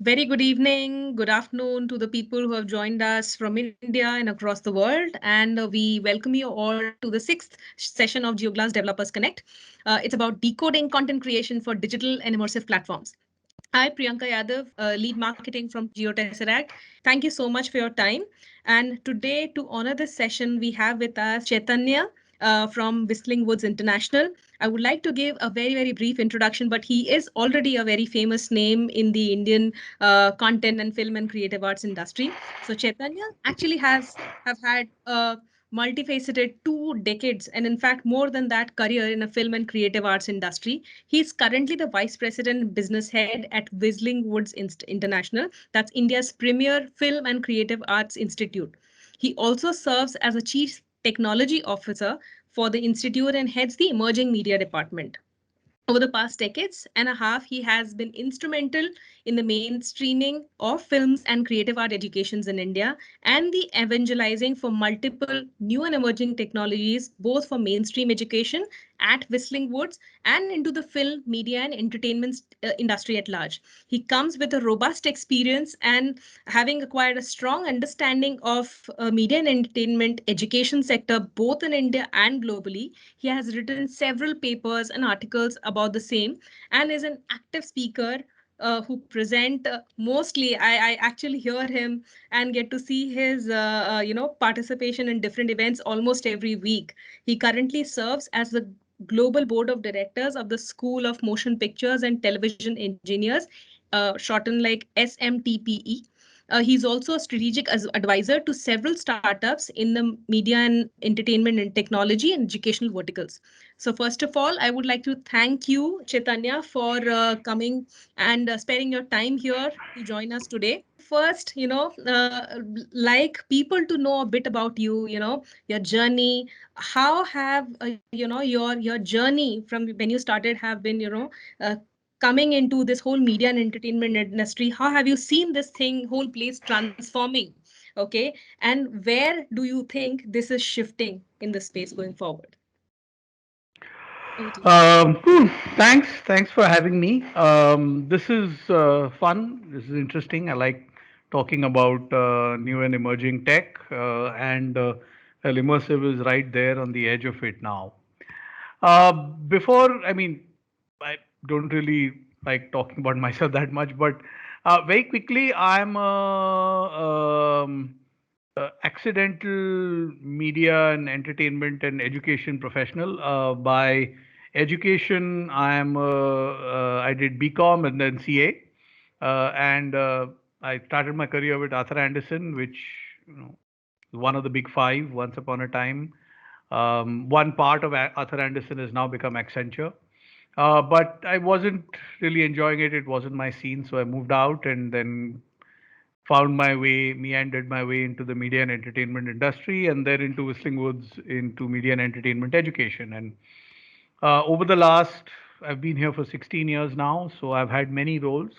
Very good evening, good afternoon to the people who have joined us from India and across the world. And we welcome you all to the sixth session of GeoGlass Developers Connect. It's about decoding content creation for digital and immersive platforms. Hi, Priyanka Yadav, lead marketing from JioTesseract. Thank you so much for your time. And today, to honor this session, we have with us Chaitanya from Whistling Woods International. I would like to give a very, very brief introduction, but he is already a very famous name in the Indian content and film and creative arts industry. So Chaitanya actually have had a multifaceted 2 decades, and in fact, more than that, career in a film and creative arts industry. He's currently the Vice President Business Head at Whistling Woods International. That's India's premier film and creative arts institute. He also serves as a Chief Technology Officer for the institute and heads the emerging media department. Over the past decades and a half, he has been instrumental in the mainstreaming of films and creative art educations in India and the evangelizing for multiple new and emerging technologies, both for mainstream education at Whistling Woods and into the film, media, and entertainment industry at large. He comes with a robust experience and having acquired a strong understanding of media and entertainment education sector, both in India and globally. He has written several papers and articles about the same and is an active speaker who present mostly. I actually hear him and get to see his participation in different events almost every week. He currently serves as the global board of directors of the School of Motion Pictures and Television Engineers, shortened like SMTPE. He's also a strategic advisor to several startups in the media and entertainment and technology and educational verticals. So first of all, I would like to thank you, Chaitanya, for coming and sparing your time here to join us today. First, like people to know a bit about you, your journey. How have your journey from when you started have been, coming into this whole media and entertainment industry? How have you seen this thing, whole place transforming? Okay, and where do you think this is shifting in the space going forward? Over to you. Thanks for having me. This is fun. This is interesting. I like talking about new and emerging tech, and well, Immersive is right there on the edge of it now. Before, I mean, I don't really like talking about myself that much, but very quickly, I'm a accidental media and entertainment and education professional. By education, I did BCom and then CA, and I started my career with Arthur Anderson, which you know one of the big five once upon a time. One part of Arthur Anderson has now become Accenture. But I wasn't really enjoying it. It wasn't my scene, so I moved out and then found my way, meandered my way into the media and entertainment industry, and then into Whistling Woods into media and entertainment education. And over the last, I've been here for 16 years now, so I've had many roles,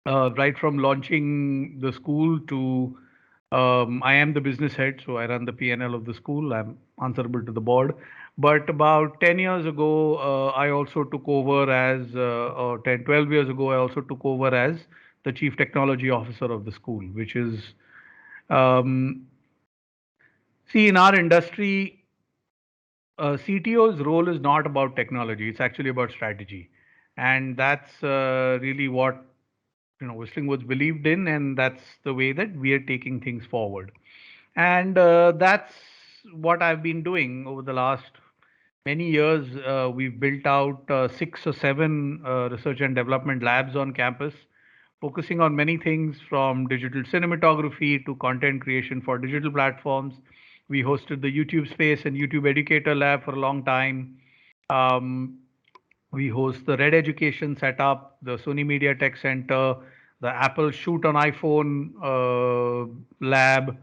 right from launching the school to I am the business head, so I run the P&L of the school. I'm answerable to the board. But about 10 years ago, I also took over as, or 10, 12 years ago, I also took over as the chief technology officer of the school, which is, um, see, in our industry, CTO's role is not about technology, it's actually about strategy. And that's really what Whistling Woods believed in, and that's the way that we are taking things forward. And that's what I've been doing over the last many years. We've built out 6 or 7 research and development labs on campus, focusing on many things from digital cinematography to content creation for digital platforms. We hosted the YouTube Space and YouTube Educator Lab for a long time. Um, we host the Red Education Setup, the Sony Media Tech Center, the Apple Shoot on iPhone lab,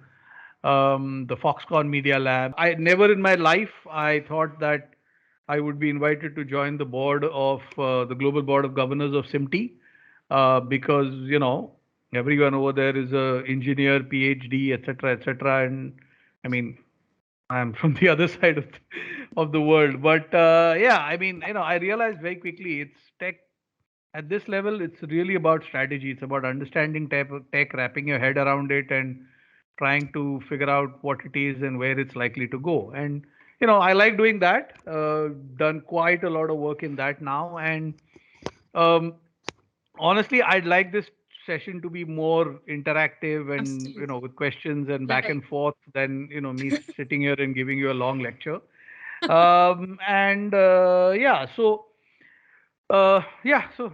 the Foxconn Media Lab. I never in my life I thought that I would be invited to join the board of the Global Board of Governors of SIMT, because everyone over there is a engineer, PhD, etc., etc. And I mean, I'm from the other side of the world. But yeah, I mean, I realized very quickly it's tech at this level, it's really about strategy. It's about understanding tech, wrapping your head around it, and trying to figure out what it is and where it's likely to go. And I like doing that. Done quite a lot of work in that now, and um, honestly, I'd like this session to be more interactive and Absolutely. with questions and back Right. and forth than me sitting here and giving you a long lecture. And yeah, so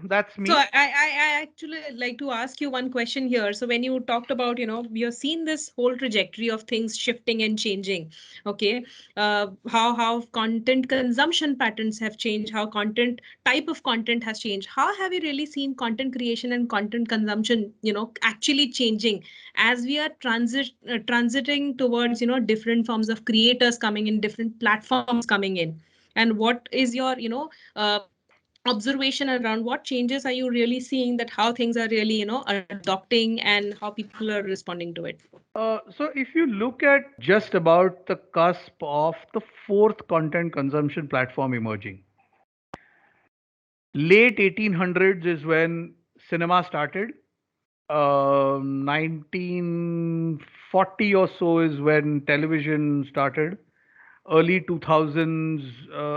that's So me. I actually like to ask you one question here. So when you talked about, you've seen this whole trajectory of things shifting and changing. Okay, how content consumption patterns have changed, how content type of content has changed. How have you really seen content creation and content consumption, actually changing as we are transiting towards, different forms of creators coming in, different platforms coming in, and what is your, observation around what changes are you really seeing, that how things are really adopting and how people are responding to it? So if you look at just about the cusp of the fourth content consumption platform emerging, late 1800s is when cinema started. 1940 or so is when television started. Early 2000s,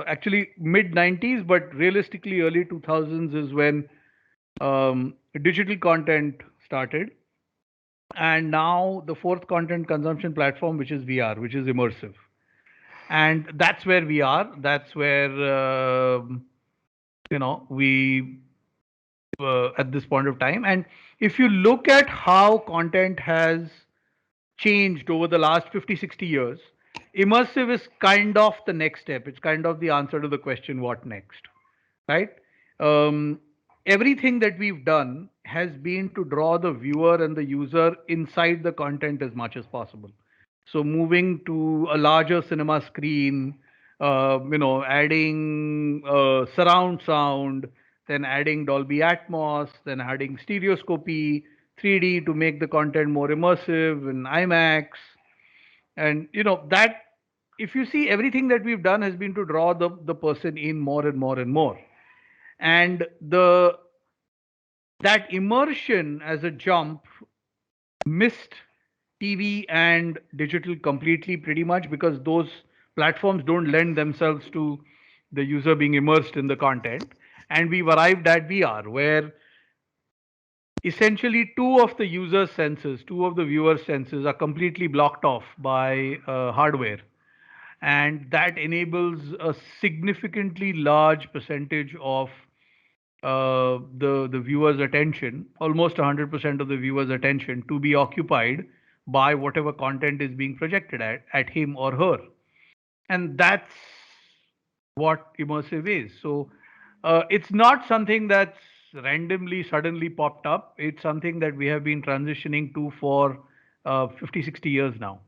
actually mid 90s, but realistically early 2000s is when digital content started. And now the fourth content consumption platform, which is VR, which is immersive. And that's where we are. That's where, we at this point of time. And if you look at how content has changed over the last 50, 60 years, immersive is kind of the next step. It's kind of the answer to the question, what next? Right? Um, Everything that we've done has been to draw the viewer and the user inside the content as much as possible. So moving to a larger cinema screen, adding surround sound, then adding Dolby Atmos, then adding stereoscopy, 3D to make the content more immersive, and IMAX, and that, if you see, everything that we've done has been to draw the person in more and more and more. And the that immersion as a jump missed TV and digital completely, pretty much, because those platforms don't lend themselves to the user being immersed in the content. And we've arrived at VR, where essentially two of the user's senses, two of the viewer's senses are completely blocked off by hardware. And that enables a significantly large percentage of the viewer's attention, almost 100% of the viewer's attention, to be occupied by whatever content is being projected at him or her. And that's what immersive is. So it's not something that's randomly suddenly popped up. It's something that we have been transitioning to for 50, 60 years now.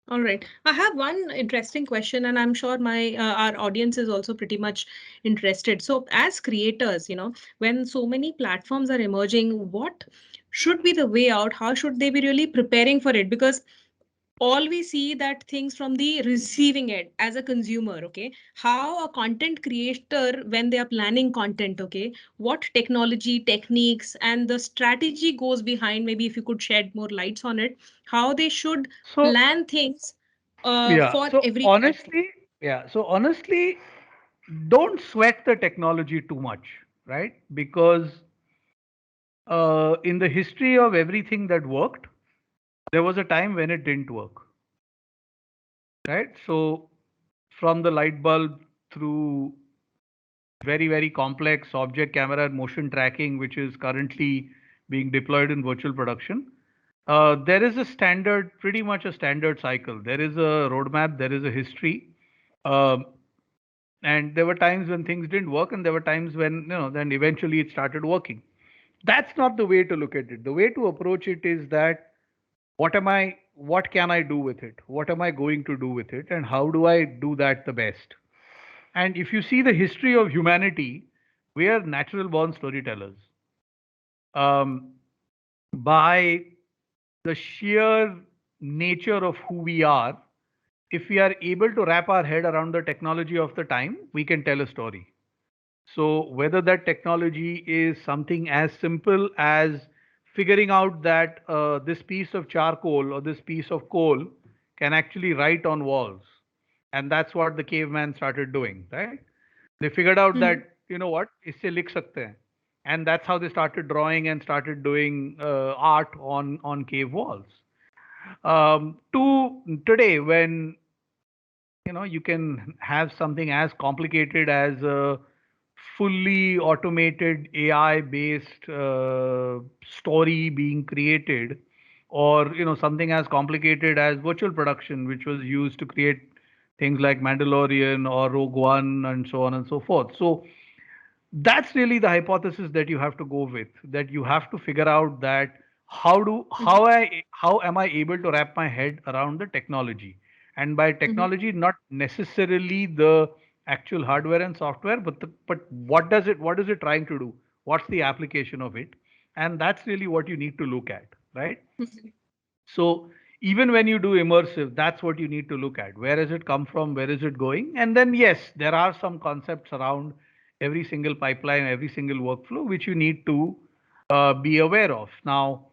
All right. I have one interesting question, and I'm sure my our audience is also pretty much interested. So, as creators, when so many platforms are emerging, what should be the way out? How should they be really preparing for it? Because all we see that things from the receiving end as a consumer. Okay, how a content creator, when they are planning content, okay, what technology, techniques, and the strategy goes behind, maybe if you could shed more lights on it, how they should So plan things yeah, for so every platform. honestly, don't sweat the technology too much, right? Because in the history of everything that worked, there was a time when it didn't work, right? So from the light bulb through very, very complex object camera and motion tracking, which is currently being deployed in virtual production, there is a standard, pretty much a standard cycle. There is a roadmap, there is a history. Um and there were times when things didn't work, and there were times when then eventually it started working. That's not the way to look at it. The way to approach it is that, what can I do with it, what am I going to do with it, and how do I do that the best. And if you see the history of humanity, we are natural born storytellers. um, by the sheer nature of who we are, if we are able to wrap our head around the technology of the time, we can tell a story. So whether that technology is something as simple as figuring out that this piece of charcoal or this piece of coal can actually write on walls, and that's what the caveman started doing, right? They figured out Mhm. that what, इससे लिख सकते हैं, and that's how they started drawing and started doing art on cave walls. To today, when you can have something as complicated as a fully automated AI based story being created, or something as complicated as virtual production, which was used to create things like Mandalorian or Rogue One and so on and so forth. So that's really the hypothesis that you have to go with, that you have to figure out that Mhm. how am I able to wrap my head around the technology. And by Mhm. technology, not necessarily the actual hardware and software, but what is it trying to do, what's the application of it. And that's really what you need to look at, right? Mhm. So even when you do immersive, that's what you need to look at. Where has it come from? Where is it going? And then, yes, there are some concepts around every single pipeline, every single workflow, which you need to be aware of. Now,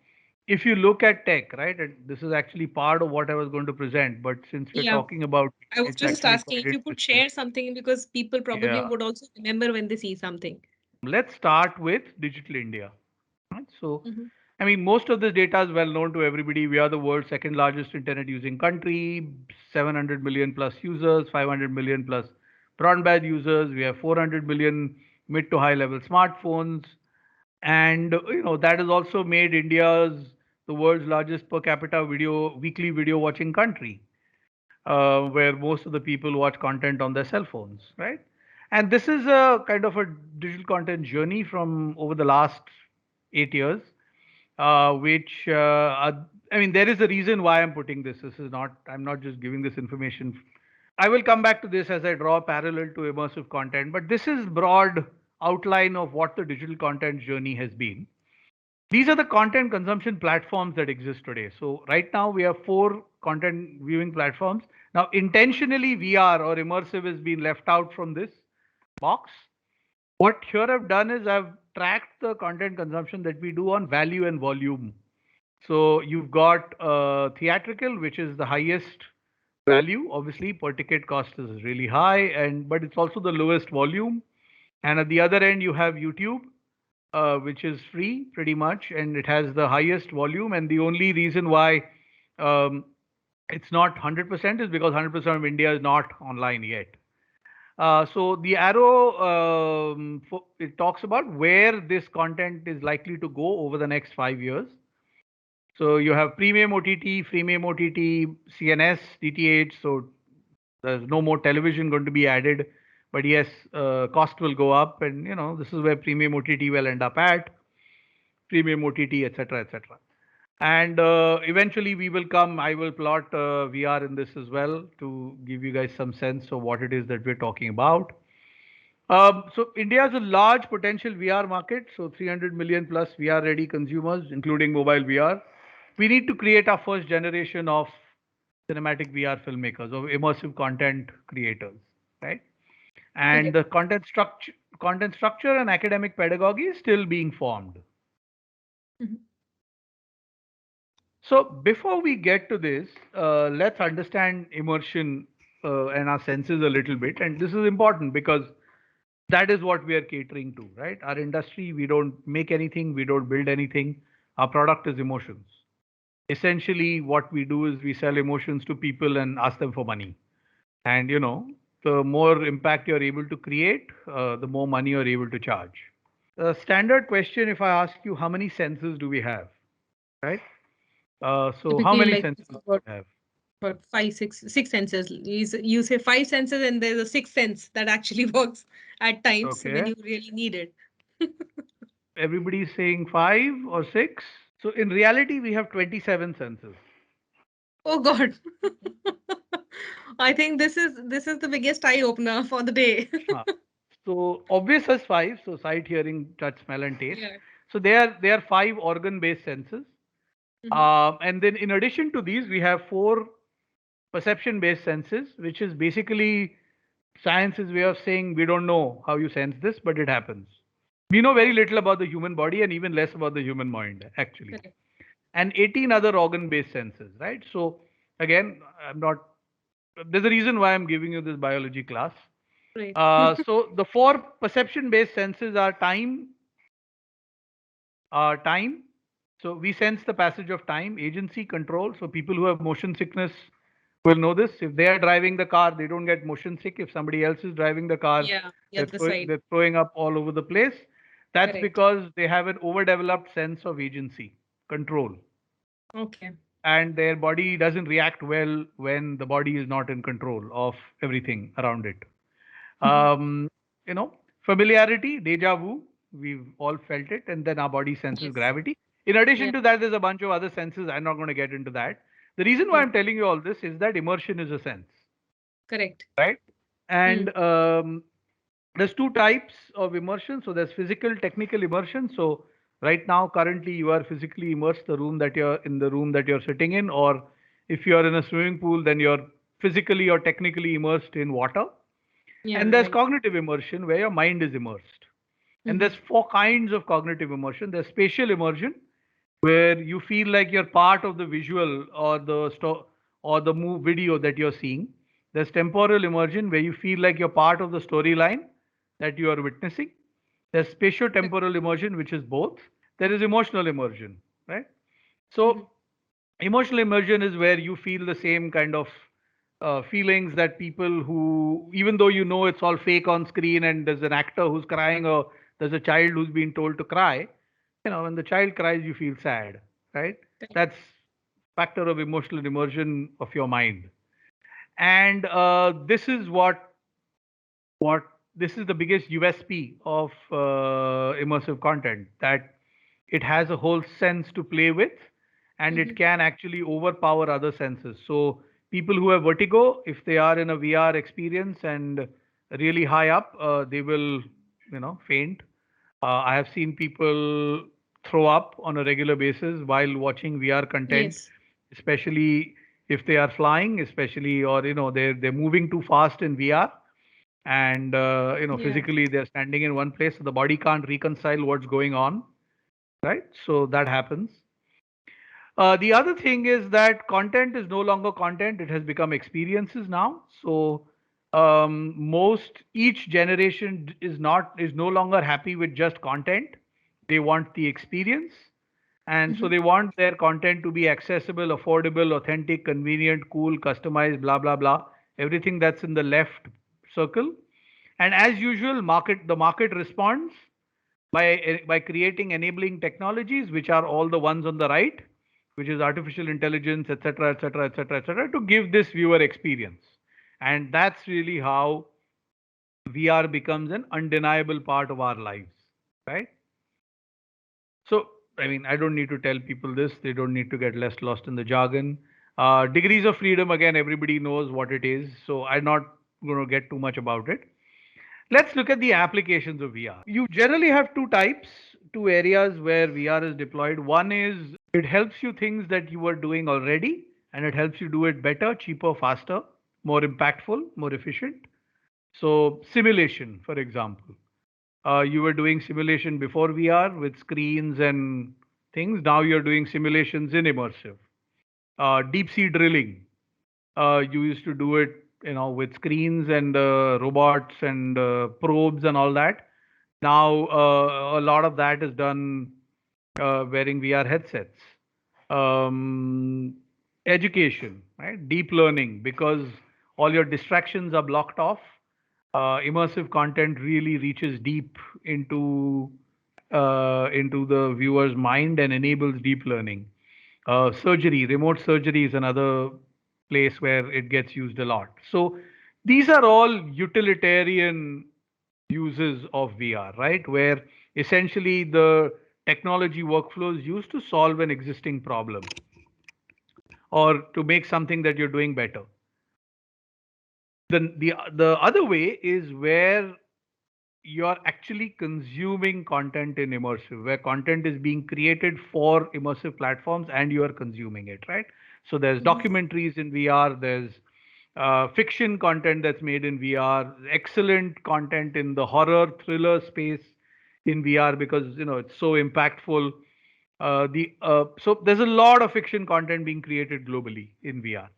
if you look at tech, right, and this is actually part of what I was going to present, but since we're Yeah. talking about it, I was it's just actually asking quite if you could interesting. share something because people probably Yeah. would also remember when they see something. Let's start with Digital India. Right? So, Mhm. I mean, most of this data is well known to everybody. We are the world's second largest internet using country, 700 million plus users, 500 million plus broadband users. We have 400 million mid to high level smartphones. And, that has also made India's the world's largest per capita weekly video watching country, where most of the people watch content on their cell phones, right? And this is a kind of a digital content journey from over the last 8 years, which I mean, there is a reason why I'm putting this. I'm not just giving this information. I will come back to this as I draw a parallel to immersive content, but this is broad outline of what the digital content journey has been. These are the content consumption platforms that exist today. So right now we have four content viewing platforms. Now intentionally VR or immersive has been left out from this box. What here I've done is I've tracked the content consumption that we do on value and volume. So you've got theatrical, which is the highest value. Obviously, per ticket cost is really high, and but it's also the lowest volume. And at the other end, you have YouTube, which is free pretty much, and it has the highest volume. And the only reason why um, it's not 100% is because 100% of India is not online yet. So the arrow, it talks about where this content is likely to go over the next 5 years. So you have premium OTT, freemium OTT, CNS, DTH. So there's no more television going to be added, but yes, cost will go up, and this is where premium OTT will end up at, premium OTT, etc., etc. And eventually we will come. I will plot VR in this as well to give you guys some sense of what it is that we're talking about. So India has a large potential VR market. So 300 million plus VR ready consumers, including mobile VR. We need to create our first generation of cinematic VR filmmakers, of immersive content creators, right? And Okay. the content structure and academic pedagogy is still being formed. Mhm. So before we get to this, let's understand immersion and our senses a little bit. And this is important because that is what we are catering to, right? Our industry, we don't make anything, we don't build anything. Our product is emotions. Essentially, what we do is we sell emotions to people and ask them for money. And the more impact you're able to create, the more money you're able to charge. A standard question, if I ask you, how many senses do we have, right? So how Typically, many like senses do about we have? five, six senses. You say five senses, and there's a sixth sense that actually works at times when Okay. you really need it. Everybody's saying five or six. So in reality, we have 27 senses. Oh God. I think this is the biggest eye opener for the day. Huh. So obvious has five. So sight, hearing, touch, smell, and taste. Yeah. So they are five organ-based senses. Mhm. And then in addition to these, we have four perception-based senses, which is basically Science's way of saying we don't know how you sense this, but it happens. We know very little about the human body and even less about the human mind, actually. Correct. And 18 other organ-based senses, right? So again, I'm not. There's a reason why I'm giving you this biology class. Right. So the four perception-based senses are time. So we sense the passage of time, agency, control. So people who have motion sickness will know this. If they are driving the car, they don't get motion sick. If somebody else is driving the car, Yeah. The other side. they're throwing up all over the place. That's Correct. because they have an overdeveloped sense of agency, control, Okay. and their body doesn't react well when the body is not in control of everything around it. Um, you know, familiarity, deja vu, we've all felt it, and then our body senses Yes. gravity. In addition Yeah. to that, there's a bunch of other senses. I'm not going to get into that. The reason why True. I'm telling you all this is that immersion is a sense, Correct. right? Hmm. And there's two types of immersion. So there's physical, technical immersion. So right now, currently, you are physically immersed the room that you're sitting in, or if you're in a swimming pool, then you're physically or technically immersed in water. Yeah. And there's Right. cognitive immersion where your mind is immersed. And Hmm. there's four kinds of cognitive immersion. There's spatial immersion, where you feel like you're part of the visual or the move video that you're seeing. There's temporal immersion, where you feel like you're part of the storyline that you are witnessing. There's spatio-temporal immersion, which is both. There is emotional immersion, right? Hmm. So emotional immersion is where you feel the same kind of feelings that people who, even though you know it's all fake on screen and there's an actor who's crying or there's a child who's been told to cry, when the child cries, you feel sad, right? Correct. That's factor of emotional immersion of your mind. And this is what this is the biggest USP of immersive content, that it has a whole sense to play with, and it Hmm. can actually overpower other senses. So people who have vertigo, if they are in a VR experience and really high up, they will faint. I have seen people throw up on a regular basis while watching VR content, Yes. especially if they are flying, especially, or they're moving too fast in VR, and Yeah. physically they're standing in one place, so the body can't reconcile what's going on, right? So that happens. The other thing is that content is no longer content, it has become experiences now. So most each generation is no longer happy with just content. They want the experience, and so Hmm. they want their content to be accessible, affordable, authentic, convenient, cool, customized, blah blah blah, everything that's in the left circle. And as usual, the market responds by creating enabling technologies, which are all the ones on the right, which is artificial intelligence, etc., etc., etc., etc., to give this viewer experience. And that's really how VR becomes an undeniable part of our lives, right? So, I mean, I don't need to tell people this. They don't need to get less lost in the jargon. Degrees of freedom, again, everybody knows what it is. So I'm not going to get too much about it. Let's look at the applications of VR. You generally have two areas where VR is deployed. One is it helps you things that you were doing already, and it helps you do it better, cheaper, faster, more impactful, more efficient. So, simulation, for example. You were doing simulation before VR with screens and things. Now you're doing simulations in immersive. Deep sea drilling. You used to do it, with screens and robots and probes and all that. Now a lot of that is done wearing VR headsets. Um, Education, right? Deep learning, because all your distractions are blocked off. Immersive content really reaches deep into the viewer's mind and enables deep learning. Surgery, remote surgery is another place where it gets used a lot. So these are all utilitarian uses of VR, right? Where essentially the technology workflows used to solve an existing problem or to make something that you're doing better. The other way is where you're actually consuming content in immersive, where content is being created for immersive platforms and you are consuming it, right? So there's Hmm. documentaries in VR, there's fiction content that's made in VR, excellent content in the horror thriller space in VR because it's so impactful. So there's a lot of fiction content being created globally in VR.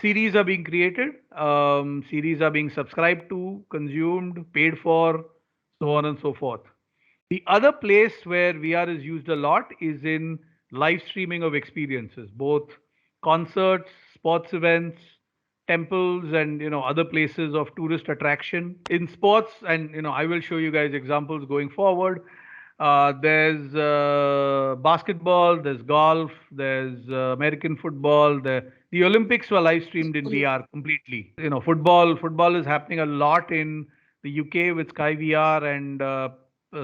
Series are being created, series are being subscribed to, consumed, paid for, so on and so forth. The other place where VR is used a lot is in live streaming of experiences, both concerts, sports events, temples, and other places of tourist attraction. In sports, and I will show you guys examples going forward. There's basketball, there's golf, there's American football. The Olympics were live streamed in VR completely. Football is happening a lot in the UK with Sky VR and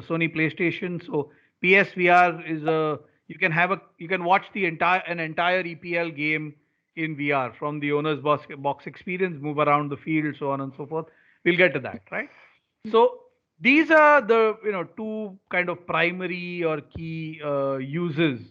Sony PlayStation. So PSVR is you can watch an entire EPL game in VR from the owner's box experience, move around the field, so on and so forth. We'll get to that, right? So these are the two kind of primary or key uses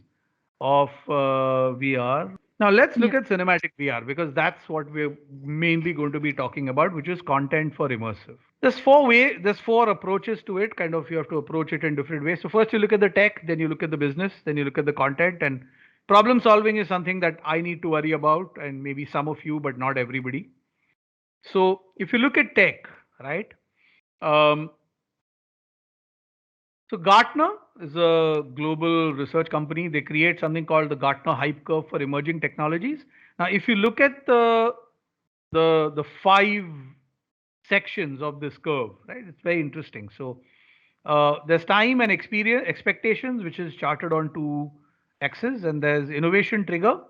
of VR. Now let's look at cinematic VR because that's what we're mainly going to be talking about, which is content for immersive. There's four approaches to it. Kind of you have to approach it in different ways. So first you look at the tech, then you look at the business, then you look at the content, and problem solving is something that I need to worry about, and maybe some of you, but not everybody. So if you look at tech, right? Um, so Gartner is a global research company. They create something called the Gartner hype curve for emerging technologies. Now, if you look at the five sections of this curve, right, it's very interesting. So there's time and experience expectations, which is charted on two axes, and there's innovation trigger.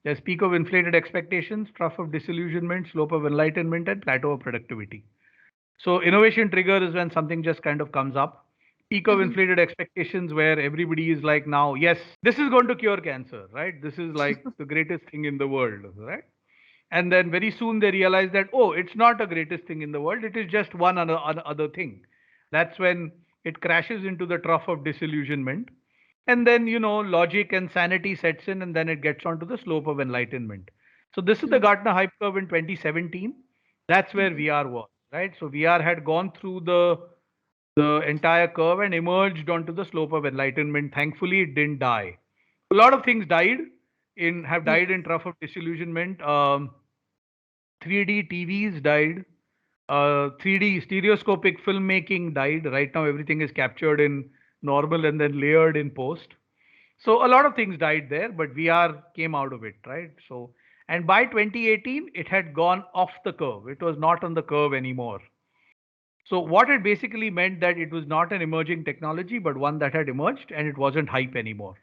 There's peak of inflated expectations, trough of disillusionment, slope of enlightenment, and plateau of productivity. So innovation trigger is when something just kind of comes up. Peak of inflated expectations where everybody is like, now, yes, this is going to cure cancer, right? This is like the greatest thing in the world, right? And then very soon they realize that, oh, it's not the greatest thing in the world. It is just one other thing. That's when it crashes into the trough of disillusionment. And then, logic and sanity sets in, and then it gets onto the slope of enlightenment. So this is the Gartner hype curve in 2017. That's where VR was, right? So VR had gone through the entire curve and emerged onto the slope of enlightenment. Thankfully, it didn't die. A lot of things have died in trough of disillusionment. 3D TVs died. 3D stereoscopic filmmaking died. Right now, everything is captured in normal and then layered in post. So a lot of things died there, but VR came out of it, right? So, and by 2018, it had gone off the curve. It was not on the curve anymore. So what it basically meant that it was not an emerging technology, but one that had emerged and it wasn't hype anymore.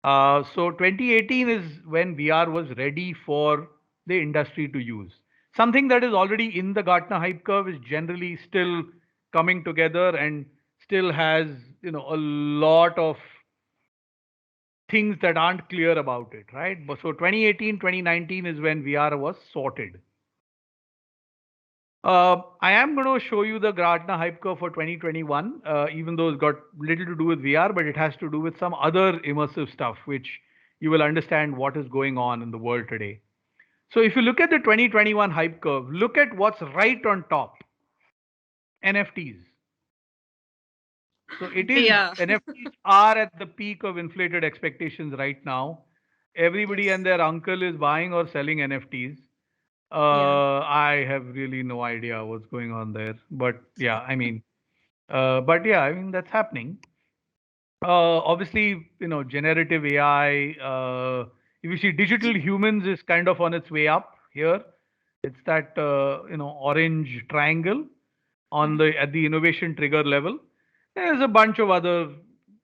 So 2018 is when VR was ready for the industry to use. Something that is already in the Gartner hype curve is generally still coming together and still has, a lot of things that aren't clear about it, right? But so 2018, 2019 is when VR was sorted. I am going to show you the Gartner hype curve for 2021, even though it's got little to do with VR, but it has to do with some other immersive stuff, which you will understand what is going on in the world today. So if you look at the 2021 hype curve, look at what's right on top. NFTs. So it is NFTs are at the peak of inflated expectations right now. Everybody and their uncle is buying or selling NFTs. I have really no idea what's going on there, but yeah, I mean that's happening. Obviously, generative AI. If you see, digital humans is kind of on its way up here. It's that orange triangle on at the innovation trigger level. There's a bunch of other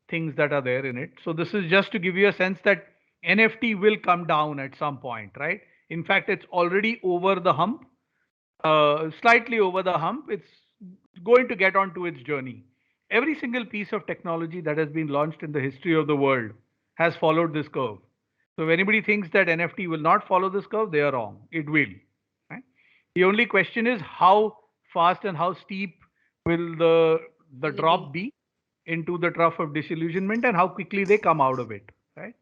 things that are there in it. So this is just to give you a sense that NFT will come down at some point, right? In fact, it's already over the hump, slightly over the hump. It's going to get onto its journey. Every single piece of technology that has been launched in the history of the world has followed this curve. So if anybody thinks that NFT will not follow this curve, they are wrong. It will. Right? The only question is how fast and how steep will the drop be into the trough of disillusionment and how quickly they come out of it. Right.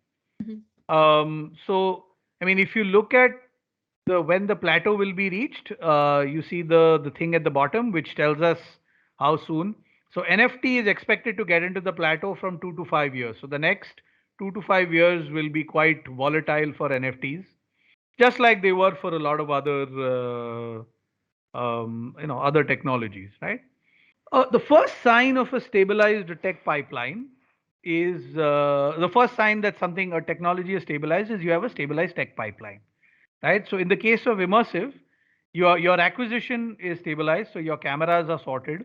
So I mean, if you look at when the plateau will be reached. You see the thing at the bottom, which tells us how soon. So NFT is expected to get into the plateau from 2 to 5 years. So the next 2 to 5 years will be quite volatile for NFTs, just like they were for a lot of other other technologies, right? The first sign of a stabilized tech pipeline is the first sign that something a technology is stabilized is you have a stabilized tech pipeline, right? So in the case of immersive, your acquisition is stabilized, so your cameras are sorted.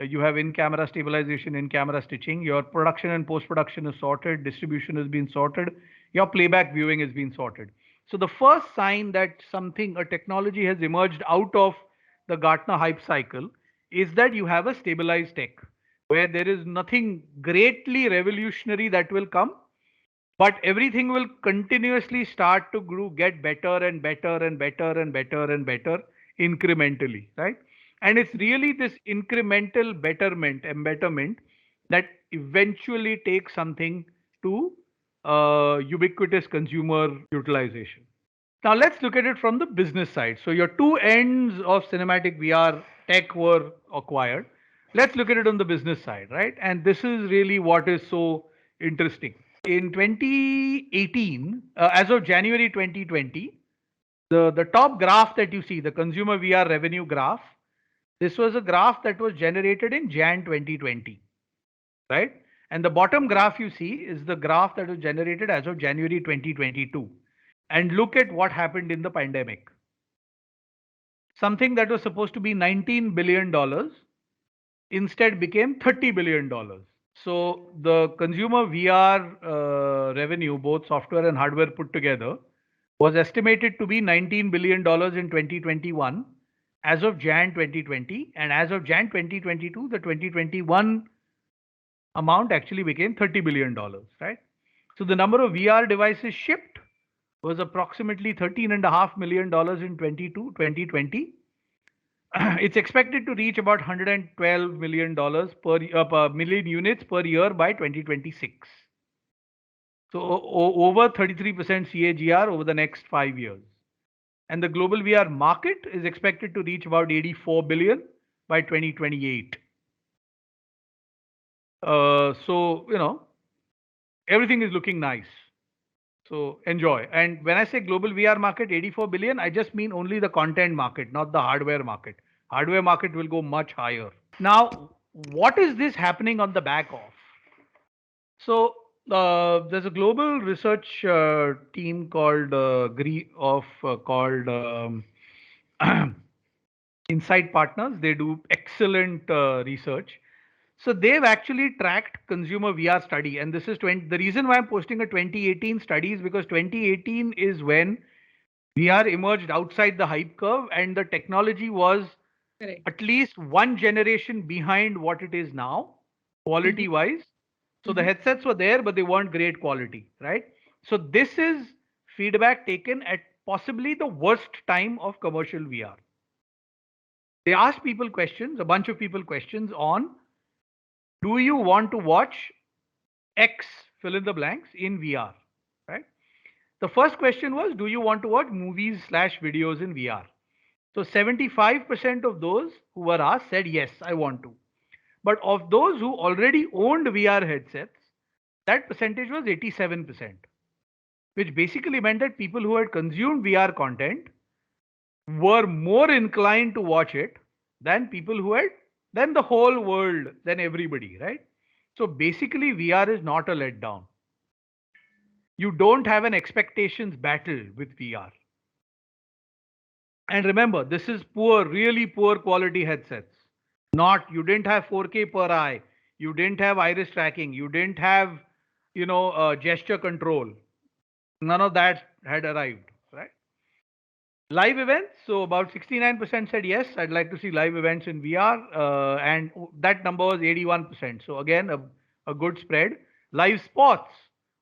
You have in-camera stabilization, in-camera stitching. Your production and post-production is sorted. Distribution has been sorted. Your playback viewing has been sorted. So the first sign that something, a technology has emerged out of the Gartner hype cycle is that you have a stabilized tech where there is nothing greatly revolutionary that will come, but everything will continuously start to grow, get better and better and better and better and better incrementally, right? And it's really this incremental embetterment that eventually takes something to ubiquitous consumer utilization. Now let's look at it from the business side. So your two ends of cinematic VR tech were acquired. Let's look at it on the business side, right? And this is really what is so interesting. In 2018, as of January 2020, the top graph that you see, the consumer VR revenue graph, this was a graph that was generated in Jan 2020, right? And the bottom graph you see is the graph that was generated as of January 2022. And look at what happened in the pandemic. Something that was supposed to be $19 billion instead became $30 billion. So the consumer VR revenue, both software and hardware put together, was estimated to be $19 billion in 2021 as of Jan 2020. And as of Jan 2022, the 2021 amount actually became $30 billion, right? So the number of VR devices shipped was approximately $13.5 million in 2020. It's expected to reach about $112 million per million units per year by 2026. So over 33% CAGR over the next 5 years. And the global VR market is expected to reach about 84 billion by 2028. Everything is looking nice. So enjoy. And when I say global VR market 84 billion, I just mean only the content market, not the hardware market. Hardware market will go much higher. Now, what is this happening on the back of? So there's a global research team called Insight Partners. They do excellent research. So they've actually tracked consumer VR study, and this is the reason why I'm posting a 2018 study is because 2018 is when VR emerged outside the hype curve, and the technology was Correct. at least one generation behind what it is now, quality wise. So the headsets were there, but they weren't great quality, right? So this is feedback taken at possibly the worst time of commercial VR. They asked people questions, a bunch of people questions on, do you want to watch X fill in the blanks in VR, right? The first question was, do you want to watch movies/videos in VR? So 75% of those who were asked said, yes, I want to. But of those who already owned VR headsets, that percentage was 87%, which basically meant that people who had consumed VR content were more inclined to watch it than people who had, than the whole world, than everybody, right? So basically, VR is not a letdown. You don't have an expectations battle with VR. And remember, this is poor, really poor quality headsets. Not, you didn't have 4K per eye, you didn't have iris tracking, you didn't have, gesture control. None of that had arrived, right? Live events. So about 69% said yes, I'd like to see live events in VR, and that number was 81%. So again, a good spread. Live sports.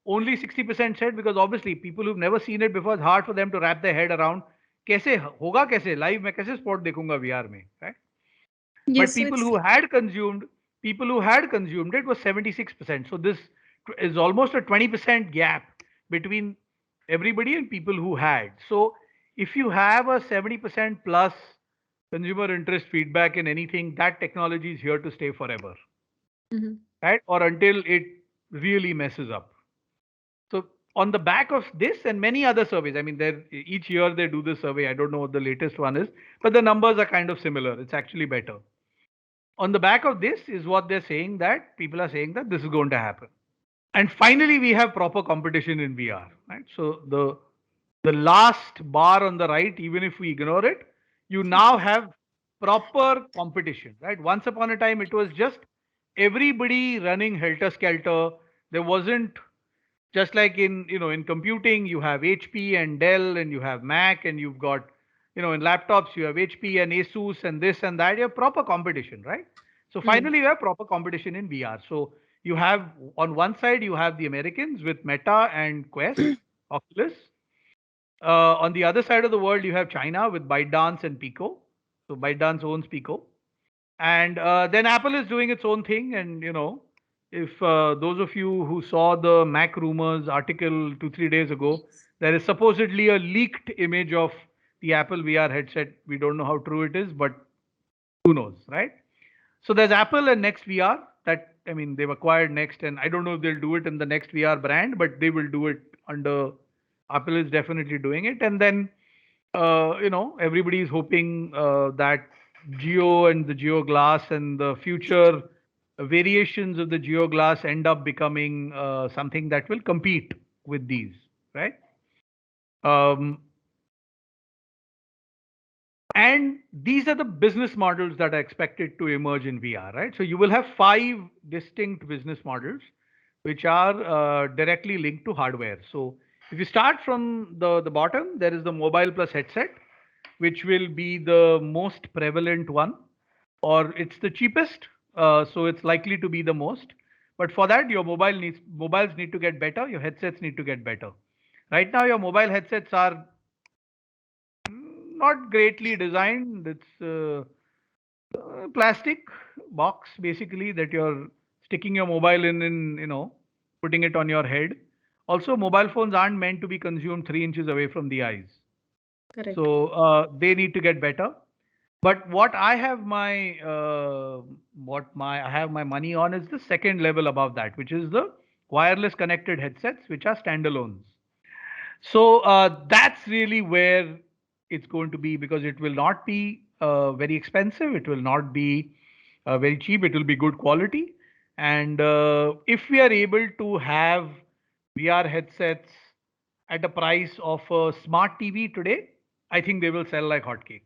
Only 60% said, because obviously people who've never seen it before, it's hard for them to wrap their head around. कैसे होगा कैसे live में कैसे sport देखूंगा VR में, right? Yes, But so it's people who had consumed it was 76%. So this is almost a 20% gap between everybody and people who had. So if you have a 70% plus consumer interest feedback in anything, that technology is here to stay forever, Mm-hmm. right? Or until it really messes up. So on the back of this and many other surveys, I mean, each year they do this survey. I don't know what the latest one is, but the numbers are kind of similar. It's actually better. On the back of this is what they're saying, that people are saying that this is going to happen. And finally, we have proper competition in VR, right? So the last bar on the right, even if we ignore it, you now have proper competition, right? Once upon a time, it was just everybody running helter skelter. There wasn't, just like in computing, you have HP and Dell, and you have Mac, and you've got, in laptops, you have HP and Asus and this and that. You have proper competition, right? So Mm. finally, you have proper competition in VR. So you have, on one side, you have the Americans with Meta and Quest, Oculus. On the other side of the world, you have China with ByteDance and Pico. So ByteDance owns Pico. And then Apple is doing its own thing. And, if those of you who saw the Mac rumors article 2, 3 days ago, there is supposedly a leaked image of the Apple VR headset. We don't know how true it is, but who knows, right? So there's Apple and Next VR. That, I mean, they've acquired Next, and I don't know if they'll do it in the Next VR brand, but they will do it under, Apple is definitely doing it. And then everybody is hoping that Geo and the Geo Glass and the future variations of the Geo Glass end up becoming something that will compete with these, right? Um, and these are the business models that are expected to emerge in VR, right? So you will have 5 distinct business models which are directly linked to hardware. So if you start from the bottom, there is the mobile plus headset, which will be the most prevalent one, or it's the cheapest, so it's likely to be the most. But for that, your mobiles need to get better, your headsets need to get better. Right now, your mobile headsets are not greatly designed. It's plastic box basically that you're sticking your mobile in, putting it on your head. Also, mobile phones aren't meant to be consumed 3 inches away from the eyes. Correct. So they need to get better. But what I have my money on is the second level above that, which is the wireless connected headsets, which are standalones. So that's really where it's going to be, because it will not be very expensive. It will not be very cheap. It will be good quality. And if we are able to have VR headsets at a price of a smart TV today, I think they will sell like hotcakes.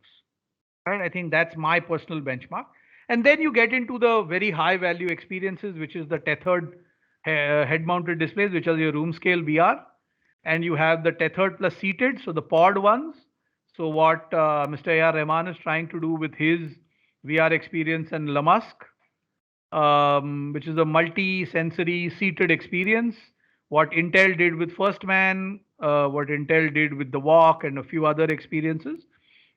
Right? I think that's my personal benchmark. And then you get into the very high value experiences, which is the tethered head mounted displays, which are your room scale VR. And you have the tethered plus seated, so the pod ones. So what Mr. A.R. Rahman is trying to do with his VR experience and Lamask, which is a multi-sensory seated experience. What Intel did with First Man, what Intel did with the Walk, and a few other experiences.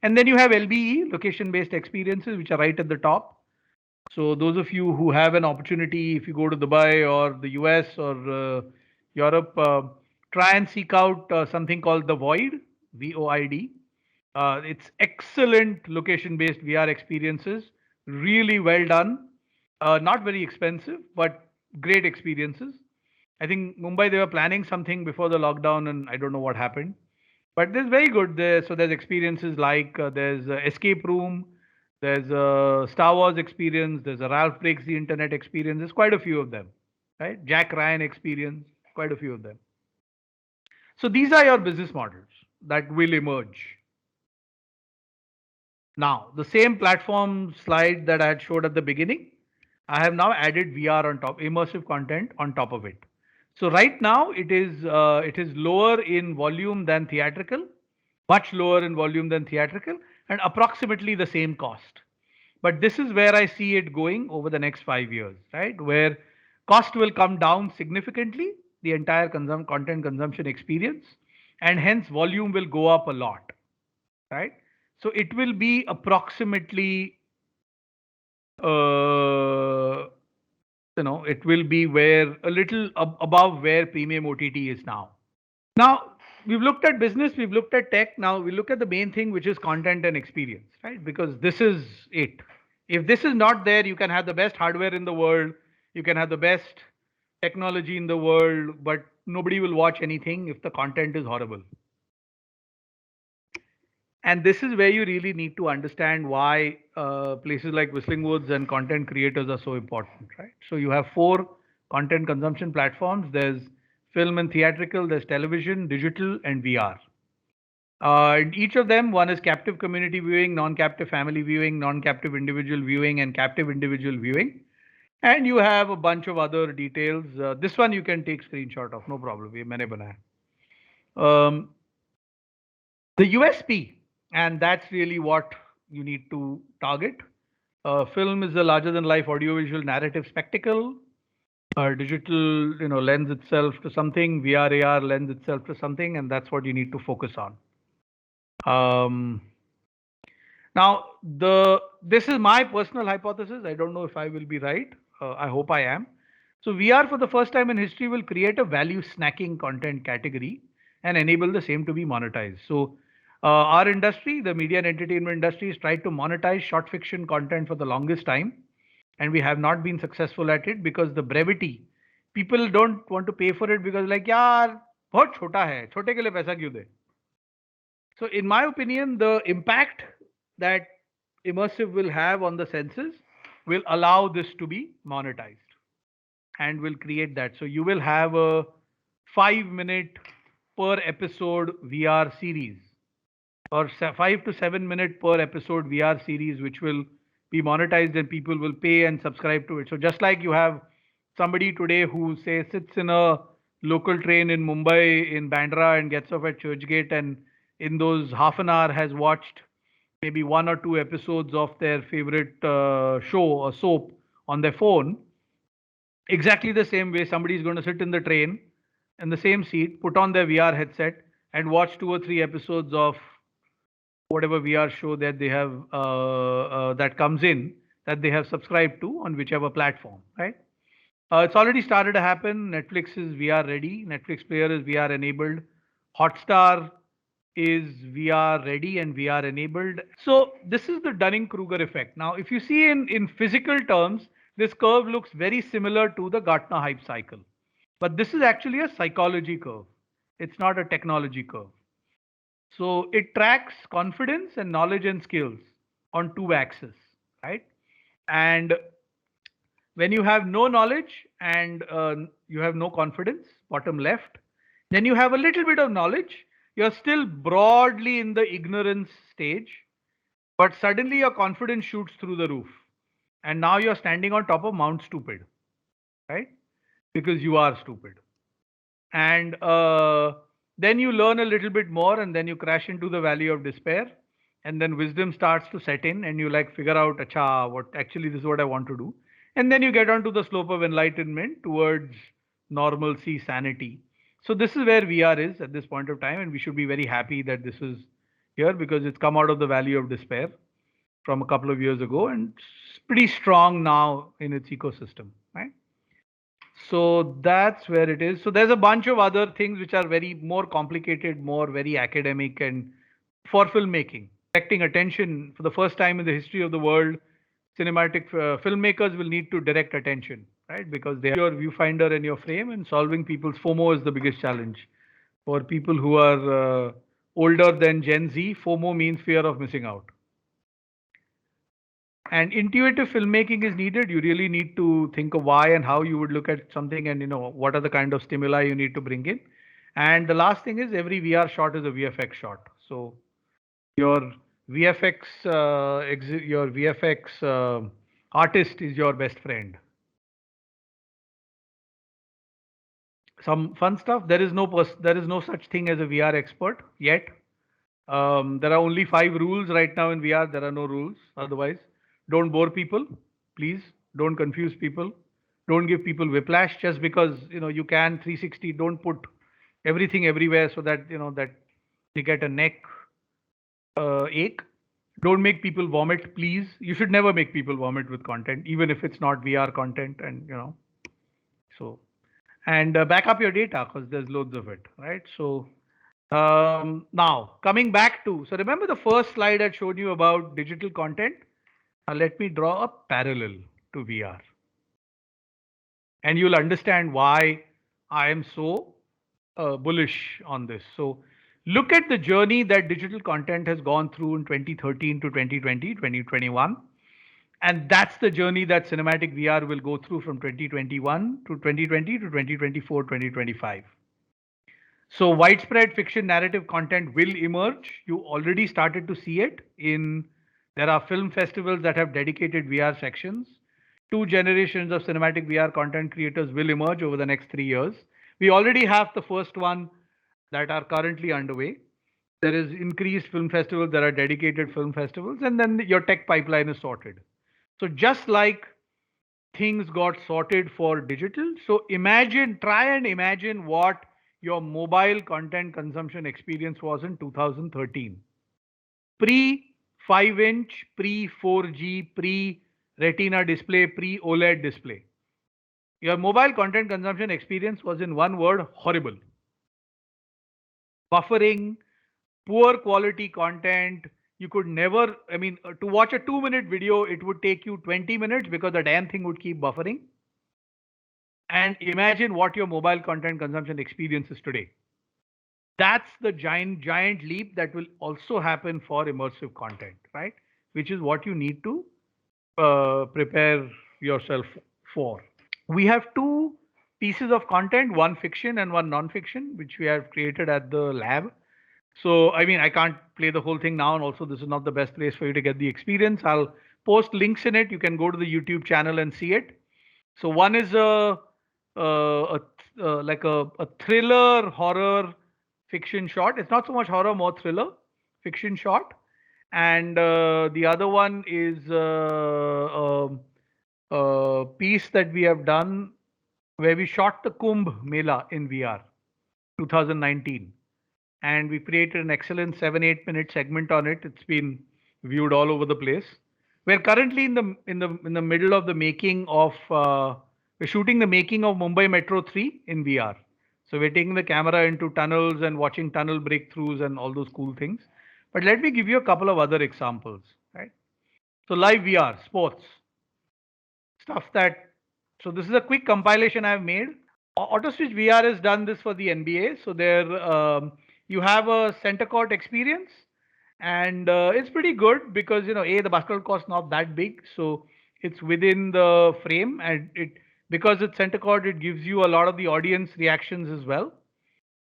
And then you have LBE, location-based experiences, which are right at the top. So those of you who have an opportunity, if you go to Dubai or the US or Europe, try and seek out something called the Void, VOID. It's excellent location-based VR experiences, really well done, not very expensive, but great experiences. I think Mumbai, they were planning something before the lockdown, and I don't know what happened. But there's very good there. So there's experiences like there's Escape Room, there's a Star Wars experience, there's a Ralph Breaks the Internet experience. There's quite a few of them, right? Jack Ryan experience, quite a few of them. So these are your business models that will emerge. Now, the same platform slide that I had showed at the beginning, I have now added VR on top, immersive content on top of it. So right now it is lower in volume than theatrical, much lower in volume than theatrical, and approximately the same cost. But this is where I see it going over the next 5 years, right? Where cost will come down significantly, the entire content consumption experience, and hence volume will go up a lot, right? So it will be approximately, uh, it will be where a little above where premium OTT is now. Now, we've looked at business, we've looked at tech. Now we look at the main thing, which is content and experience, right? Because this is it. If this is not there, you can have the best hardware in the world, you can have the best technology in the world, but nobody will watch anything if the content is horrible. And this is where you really need to understand why places like Whistling Woods and content creators are so important, right? So you have four content consumption platforms. There's film and theatrical, there's television, digital, and VR. In each of them, one is captive community viewing, non-captive family viewing, non-captive individual viewing, and captive individual viewing. And you have a bunch of other details. This one you can take screenshot of, no problem. ये मैंने बनाया. Um, the USP, and that's really what you need to target. Film is a larger than life audiovisual narrative spectacle. Digital, lends itself to something. VR, AR lends itself to something, and that's what you need to focus on. Now, this is my personal hypothesis. I don't know if I will be right. I hope I am. So VR for the first time in history will create a value snacking content category and enable the same to be monetized. So our industry, the media and entertainment industry, has tried to monetize short fiction content for the longest time, and we have not been successful at it because the brevity. People don't want to pay for it because like यार बहुत छोटा है, छोटे के लिए पैसा क्यों दे? So in my opinion, the impact that immersive will have on the senses will allow this to be monetized and will create that. So you will have a 5 minute per episode VR series or 5 to 7 minute per episode VR series, which will be monetized and people will pay and subscribe to it. So just like you have somebody today who say sits in a local train in Mumbai in Bandra and gets off at Churchgate and in those half an hour has watched maybe 1 or 2 episodes of their favorite show or soap on their phone. Exactly the same way somebody is going to sit in the train in the same seat, put on their VR headset and watch 2 or 3 episodes of whatever VR show that they have that comes in that they have subscribed to on whichever platform, right? It's already started to happen. Netflix is VR ready. Netflix player is VR enabled. Hotstar is VR ready and VR enabled. So this is the Dunning-Kruger effect. Now, if you see in physical terms, this curve looks very similar to the Gartner hype cycle. But this is actually a psychology curve. It's not a technology curve. So it tracks confidence and knowledge and skills on 2 axes, right? And when you have no knowledge and you have no confidence, bottom left, then you have a little bit of knowledge. You're still broadly in the ignorance stage, but suddenly your confidence shoots through the roof. And now you're standing on top of Mount Stupid, right? Because you are stupid. And then you learn a little bit more and then you crash into the valley of despair. And then wisdom starts to set in and you like figure out, acha, what actually this is what I want to do. And then you get onto the slope of enlightenment towards normalcy, sanity. So this is where VR is at this point of time. And we should be very happy that this is here because it's come out of the valley of despair from a couple of years ago and it's pretty strong now in its ecosystem, right? So that's where it is. So there's a bunch of other things which are very more complicated, more very academic and for filmmaking. Directing attention for the first time in the history of the world, cinematic filmmakers will need to direct attention, right? Because they have your viewfinder and your frame and solving people's FOMO is the biggest challenge. For people who are older than Gen Z, FOMO means fear of missing out. And intuitive filmmaking is needed. You really need to think of why and how you would look at something and what are the kind of stimuli you need to bring in. And the last thing is every VR shot is a VFX shot. So your VFX artist is your best friend. Some fun stuff. There is no such thing as a VR expert yet. There are only 5 rules right now in VR. There are no rules otherwise. Don't bore people, please. Don't confuse people. Don't give people whiplash just because you can 360. Don't put everything everywhere so that that they get a neck ache. Don't make people vomit, please. You should never make people vomit with content, even if it's not VR content. And so and back up your data because there's loads of it, right? So Now, coming back to, so remember the first slide I showed you about digital content? Now, let me draw a parallel to VR. And you'll understand why I am so bullish on this. So, look at the journey that digital content has gone through in 2013 to 2020, 2021. And that's the journey that cinematic VR will go through from 2021 to 2020 to 2024, 2025. So widespread fiction narrative content will emerge. You already started to see it in, there are film festivals that have dedicated VR sections. Two generations of cinematic VR content creators will emerge over the next 3 years. We already have the first one that are currently underway. There is increased film festivals, there are dedicated film festivals, and then your tech pipeline is sorted. So just like things got sorted for digital. So imagine, try and imagine what your mobile content consumption experience was in 2013. Pre 5-inch, pre 4G, pre retina display, pre OLED display. Your mobile content consumption experience was, in one word, horrible. Buffering, poor quality content. You could never, I mean, to watch a 2-minute video, it would take you 20 minutes because the damn thing would keep buffering. And imagine what your mobile content consumption experience is today. That's the giant leap that will also happen for immersive content, right? Which is what you need to prepare yourself for. We have two pieces of content, one fiction and one non-fiction, which we have created at the lab. So, I mean, I can't play the whole thing now, and also this is not the best place for you to get the experience. I'll post links in it. You can go to the YouTube channel and see it. So one is like a thriller horror fiction short. It's not so much horror, more thriller fiction short. And the other one is a piece that we have done where we shot the Kumbh Mela in VR 2019. And we created an excellent 7-8 minute segment on it. It's been viewed all over the place. We're currently in the middle of the making of we're shooting the making of Mumbai Metro 3 in VR. So we're taking the camera into tunnels and watching tunnel breakthroughs and all those cool things. But let me give you a couple of other examples, right? So live VR, sports, stuff that. So this is a quick compilation I've made. AutoSwitch VR has done this for the NBA. So there, you have a center court experience, and it's pretty good because the basketball court's not that big, so it's within the frame, and it because it's center court, it gives you a lot of the audience reactions as well.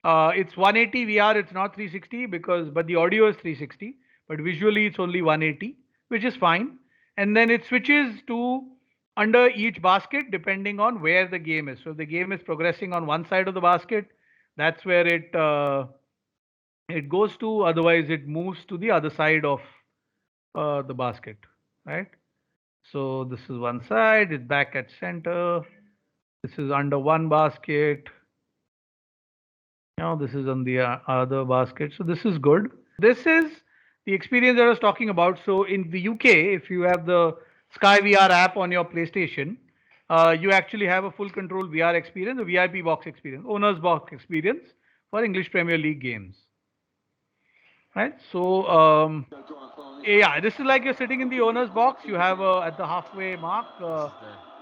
It's 180 VR, it's not 360 but the audio is 360, but visually it's only 180, which is fine. And then it switches to under each basket depending on where the game is. So if the game is progressing on one side of the basket, that's where it goes to. Otherwise, it moves to the other side of the basket, right? So this is one side, it's back at center. This is under one basket. Now this is on the other basket. So this is good. This is the experience that I was talking about. So in the UK, if you have the Sky VR app on your PlayStation, you actually have a full control VR experience, a VIP box experience, owner's box experience for English Premier League games. Right? So yeah, this is like you're sitting in the owner's box. You have at the halfway mark.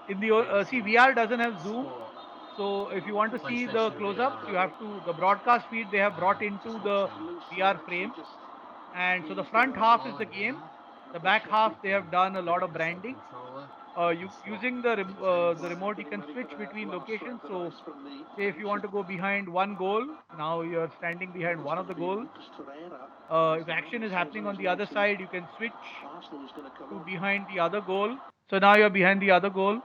In the see, VR doesn't have zoom. So if you want to see the close-ups, you have to, the broadcast feed they have brought into the VR frame. And so the front half is the game. The back half, they have done a lot of branding. Using the remote, you can switch between locations. So say if you want to go behind one goal, now you're standing behind one of the goals. If action is happening on the other side, you can switch to behind the other goal. So now you're behind the other goal.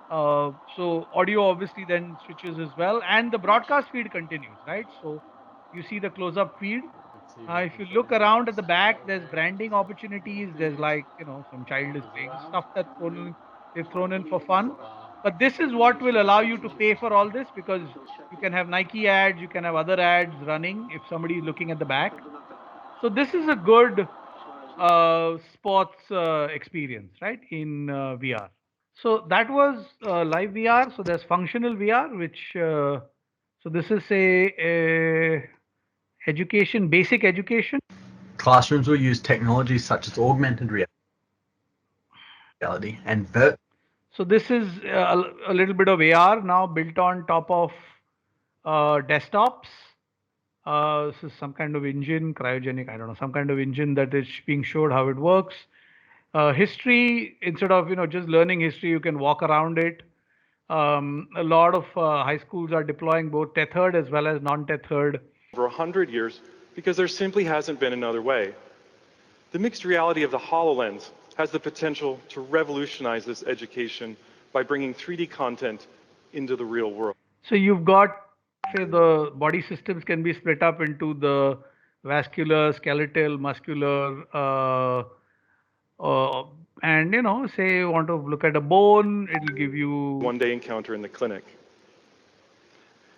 So audio obviously then switches as well, and the broadcast feed continues, right? So you see the close-up feed. If you look around at the back, there's branding opportunities. There's like some child is playing stuff that's they've thrown in for fun. But this is what will allow you to pay for all this, because you can have Nike ads, you can have other ads running if somebody is looking at the back. So this is a good sports experience, right, in VR. So that was live VR. So there's functional VR, which so this is a Education, basic education. Classrooms will use technologies such as augmented reality and So this is a little bit of AR now built on top of desktops. This is some kind of engine, cryogenic, I don't know, some kind of engine that is being showed how it works. History, instead of just learning history, you can walk around it. A lot of high schools are deploying both tethered as well as non-tethered. For 100 years, because there simply hasn't been another way. The mixed reality of the HoloLens has the potential to revolutionize this education by bringing 3D content into the real world. So you've got, say, the body systems can be split up into the vascular, skeletal, muscular, and say you want to look at a bone, it'll give you one-day encounter in the clinic.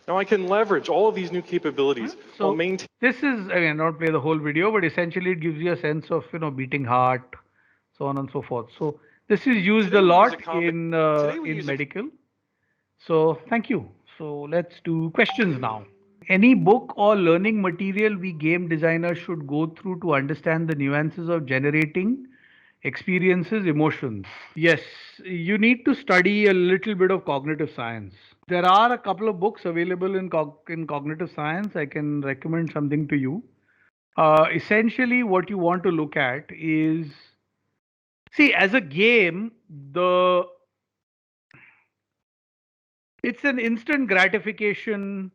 Now I can leverage all of these new capabilities while maintaining. This is, I mean, not play the whole video, but essentially it gives you a sense of beating heart, so on and so forth. So this is used a lot in medical. So thank you. So let's do questions now. Any book or learning material we game designers should go through to understand the nuances of generating experiences, emotions. Yes, you need to study a little bit of cognitive science. There are a couple of books available in cognitive science. I can recommend something to you. Essentially, what you want to look at is, see, as a game, it's an instant gratification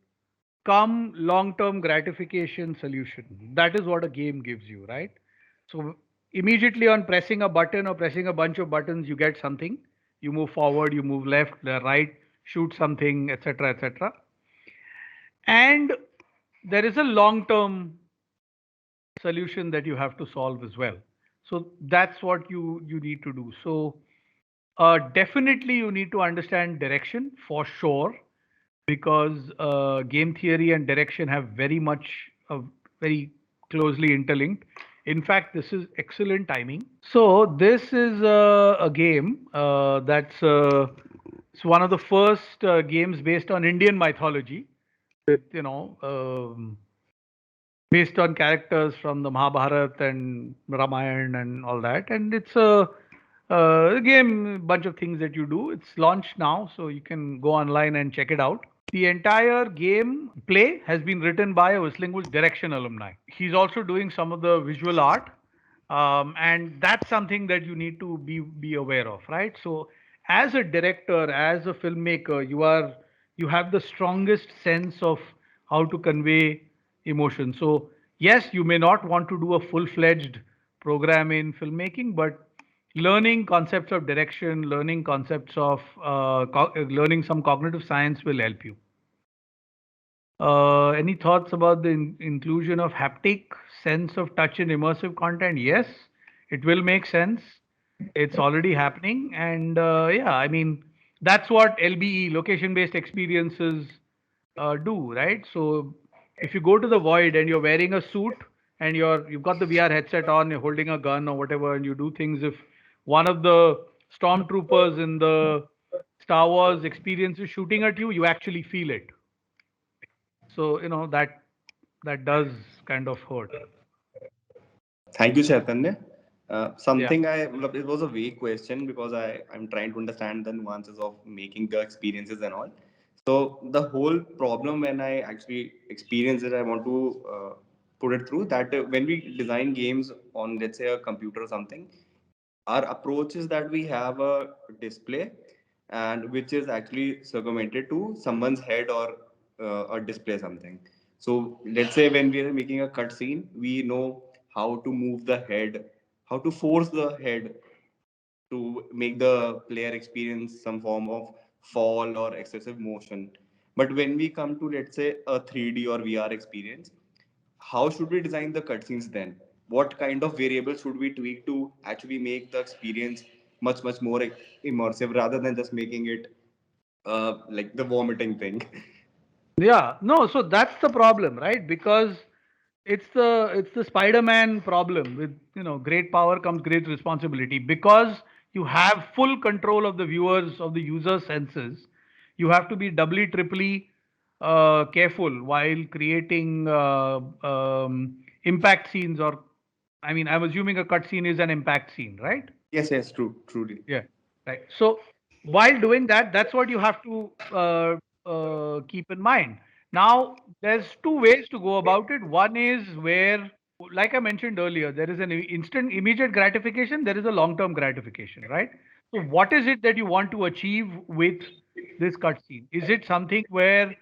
come long-term gratification solution. That is what a game gives you, right? So immediately on pressing a button or pressing a bunch of buttons, you get something. You move forward, you move left, right, shoot something, etc., etc. And there is a long-term solution that you have to solve as well. So that's what you need to do. So definitely you need to understand direction for sure, because game theory and direction have very closely interlinked. In fact, this is excellent timing. So this is a game that's it's one of the first games based on Indian mythology, with based on characters from the Mahabharata and Ramayana and all that. And it's a game, bunch of things that you do. It's launched now, so you can go online and check it out. The entire game play has been written by a Whistling Woods Direction alumni. He's also doing some of the visual art, and that's something that you need to be aware of, right? So, as a director, as a filmmaker, you have the strongest sense of how to convey emotion. So, yes, you may not want to do a full-fledged program in filmmaking, but learning concepts of direction, learning concepts of learning some cognitive science will help you. Any thoughts about the inclusion of haptic, sense of touch in immersive content? Yes, it will make sense. It's already happening. And yeah, I mean, that's what LBE, location-based experiences, do, right? So if you go to the void and you're wearing a suit and you've got the VR headset on, you're holding a gun or whatever, and you do things, if one of the stormtroopers in the Star Wars experience is shooting at you, you actually feel it. So that does kind of hurt. Thank you, Chaitanya. Something it was a vague question because I'm trying to understand the nuances of making the experiences and all. So the whole problem when I actually experience it, I want to put it through that when we design games on, let's say, a computer or something, our approach is that we have a display and which is actually segmented to someone's head or a display something. So let's say when we are making a cut scene, we know how to move the head, how to force the head to make the player experience some form of fall or excessive motion. But when we come to, let's say, a 3D or VR experience, how should we design the cutscenes then? What kind of variables should we tweak to actually make the experience much more immersive rather than just making it like the vomiting thing? Yeah, no, so that's the problem, right? Because it's the Spider-Man problem with, great power comes great responsibility. Because you have full control of the viewers, of the user's senses, you have to be doubly, triply careful while creating impact scenes, or I mean, I'm assuming a cut scene is an impact scene, right? Yes, truly. Yeah, right. So while doing that, that's what you have to keep in mind. Now, there's two ways to go about it. One is where, like I mentioned earlier, there is an instant, immediate gratification. There is a long-term gratification, right? So, what is it that you want to achieve with this cutscene? Is it something where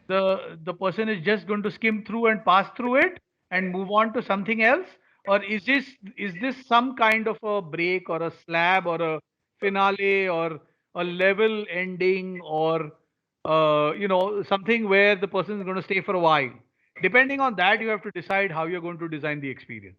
the person is just going to skim through and pass through it and move on to something else, or is this some kind of a break or a slab or a finale or a level ending, or something where the person is going to stay for a while? Depending on that, you have to decide how you're going to design the experience.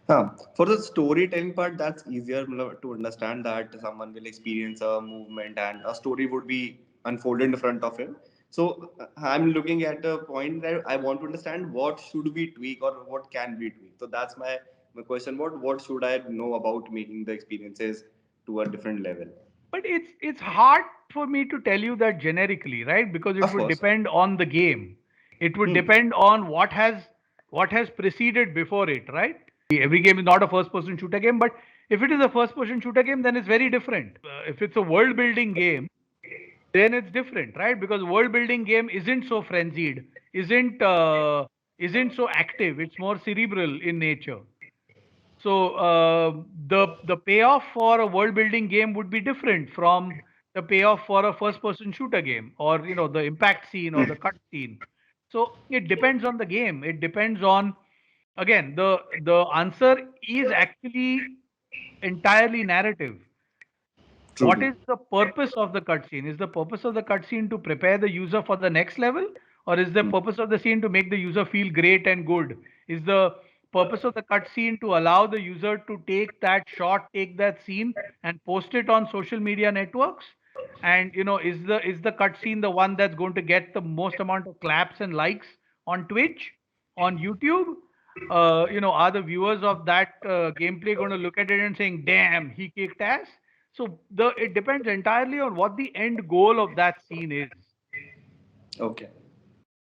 For the storytelling part, that's easier to understand that someone will experience a movement and a story would be unfolded in front of him. So I'm looking at a point that I want to understand what should we tweak or what can we tweak. So that's my question. What should I know about making the experiences to a different level? But it's hard for me to tell you that generically, right? Because it Of would course. depend on the game. It would Hmm. depend on what has preceded before it, right? Every game is not a first-person shooter game, but if it is a first-person shooter game, then it's very different. If it's a world-building game, then it's different, right? Because world-building game isn't so frenzied, isn't so active. It's more cerebral in nature. So the payoff for a world building game would be different from the payoff for a first person shooter game, or the impact scene or the cut scene. So it depends on the game. It depends on, again, the answer is actually entirely narrative. What Truly. is the purpose of the cutscene? Is the purpose of the cutscene to prepare the user for the next level, or is the purpose of the scene to make the user feel great and good? Is the purpose of the cutscene to allow the user to take that shot, take that scene, and post it on social media networks? And is the cutscene the one that's going to get the most amount of claps and likes on Twitch, on YouTube? Are the viewers of that gameplay going to look at it and saying, "Damn, he kicked ass"? So it depends entirely on what the end goal of that scene is. Okay.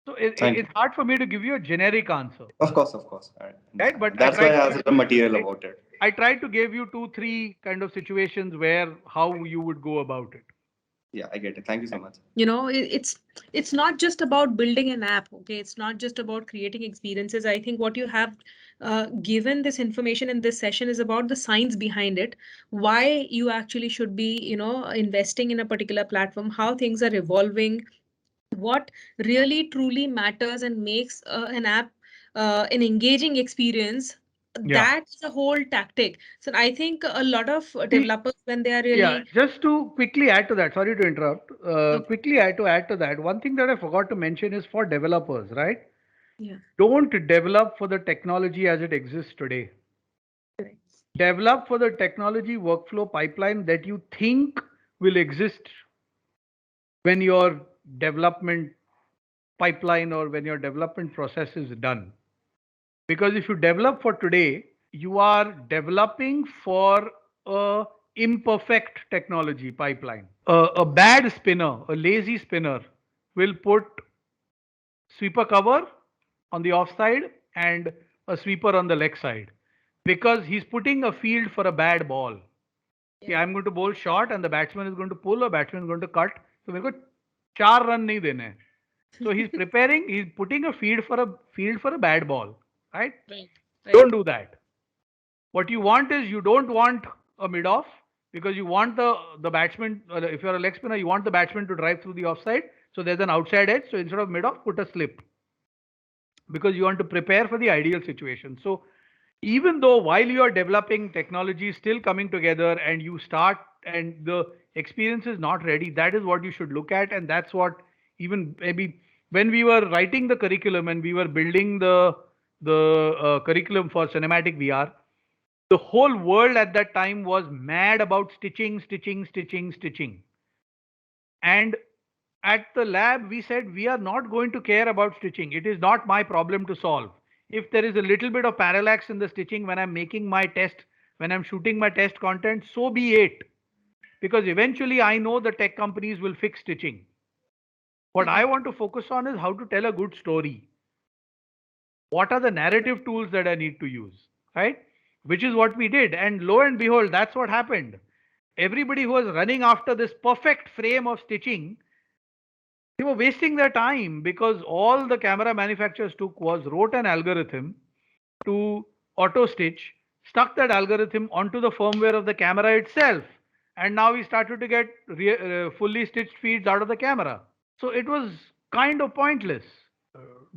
So Thank you. it's hard for me to give you a generic answer, Of course. I right? understand. But I That's why tried I to asked give the you material about it. I tried to give you 2, 3 kind of situations where how you would go about it. Yeah, I get it. Thank you so much. It's not just about building an app. Okay, it's not just about creating experiences. I think what you have given this information in this session is about the science behind it, why you actually should be investing in a particular platform, how things are evolving, what really truly matters and makes an app an engaging experience. Yeah. That's a whole tactic. So I think a lot of See, developers, when they are yeah, really just to quickly add to that, sorry to interrupt. okay, Quickly add to that, one thing that I forgot to mention is for developers, right? yeah, Don't develop for the technology as it exists today. correct. Develop for the technology workflow pipeline that you think will exist when your development pipeline or when your development process is done. Because if you develop for today, you are developing for a imperfect technology pipeline. A bad spinner, a lazy spinner, will put sweeper cover on the offside and a sweeper on the leg side, because he's putting a field for a bad ball. See, I'm going to bowl short and the batsman is going to pull, or batsman is going to cut. So मेरे को 4 run नहीं देने हैं. So he's putting a field for a bad ball, right? Right, Don't do that. What you want is, you don't want a mid off, because you want the batsman, if you're a leg spinner, you want the batsman to drive through the offside. So there's an outside edge. So instead of mid off, put a slip, because you want to prepare for the ideal situation. So even though while you are developing, technology is still coming together and you start and the experience is not ready, that is what you should look at. And that's what, even maybe when we were writing the curriculum and we were building the curriculum for cinematic VR, the whole world at that time was mad about stitching. And at the lab, we said, we are not going to care about stitching. It is not my problem to solve. If there is a little bit of parallax in the stitching when I'm making my test, when I'm shooting my test content, so be it. Because eventually I know the tech companies will fix stitching. What I want to focus on is how to tell a good story. What are the narrative tools that I need to use, right? Which is what we did. And lo and behold, that's what happened. Everybody who was running after this perfect frame of stitching, they were wasting their time, because all the camera manufacturers took was wrote an algorithm to auto stitch, stuck that algorithm onto the firmware of the camera itself, and now we started to get fully stitched feeds out of the camera. So it was kind of pointless.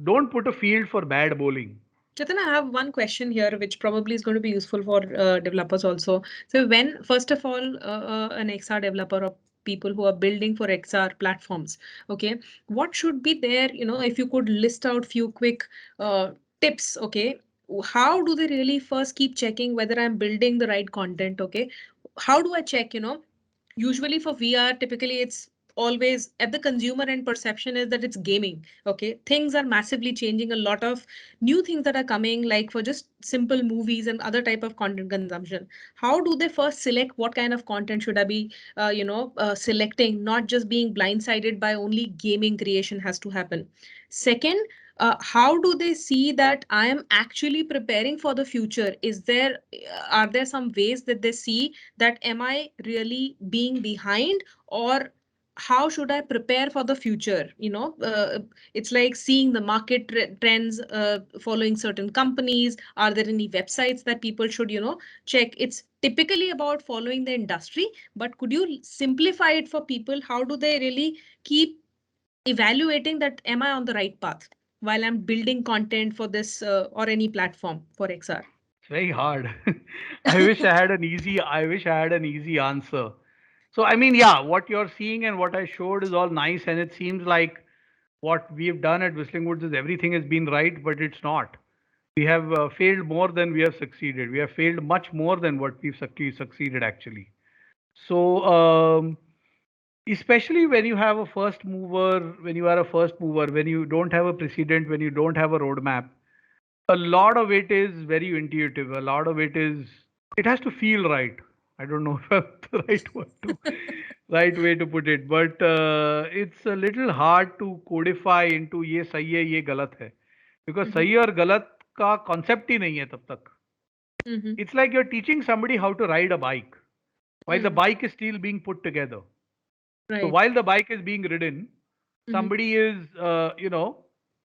Don't put a field for bad bowling. Chaitanya, I have one question here, which probably is going to be useful for developers also. So when, first of all, an XR developer or people who are building for XR platforms, okay, what should be there, if you could list out few quick tips, okay, how do they really first keep checking whether I'm building the right content, okay? How do I check, usually for VR, typically it's always at the consumer end perception is that it's gaming. Okay. Things are massively changing. A lot of new things that are coming, like for just simple movies and other type of content consumption. How do they first select what kind of content should I be, selecting, not just being blindsided by only gaming creation has to happen. Second, how do they see that I am actually preparing for the future? Are there some ways that they see that am I really being behind, or how should I prepare for the future? It's like seeing the market trends, following certain companies. Are there any websites that people should, check? It's typically about following the industry, but could you simplify it for people? How do they really keep evaluating that am I on the right path while I'm building content for this or any platform for XR? It's very hard. I wish I had an easy answer. So I mean, yeah, what you're seeing and what I showed is all nice, and it seems like what we've done at Whistling Woods is everything has been right, but it's not. We have failed more than we have succeeded. We have failed much more than what we've succeeded actually. So especially when you have a first mover, when you are a first mover, when you don't have a precedent, when you don't have a roadmap, a lot of it is very intuitive. A lot of it is, it has to feel right. I don't know if that's the right way to put it, but it's a little hard to codify into ये सही है ये गलत है, because सही और गलत का concept ही नहीं है तब तक. It's like you're teaching somebody how to ride a bike while the bike is still being put together. Right. So while the bike is being ridden, somebody is,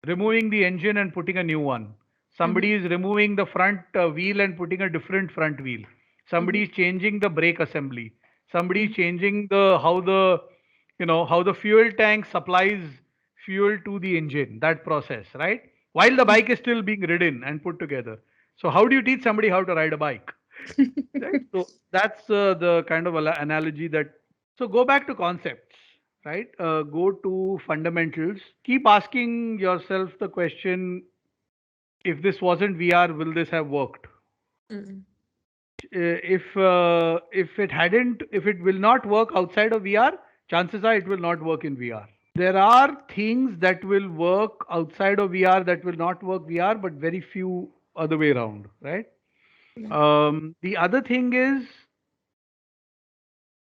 removing the engine and putting a new one. Somebody is removing the front wheel and putting a different front wheel. Somebody is changing the brake assembly. Somebody is changing how the fuel tank supplies fuel to the engine. That process, right? While the bike is still being ridden and put together. So how do you teach somebody how to ride a bike? Right? So that's the kind of analogy that. So go back to concepts, right? Go to fundamentals. Keep asking yourself the question: if this wasn't VR, will this have worked? If it will not work outside of VR, chances are it will not work in VR. There are things that will work outside of VR that will not work VR, but very few other way around, right? The other thing is,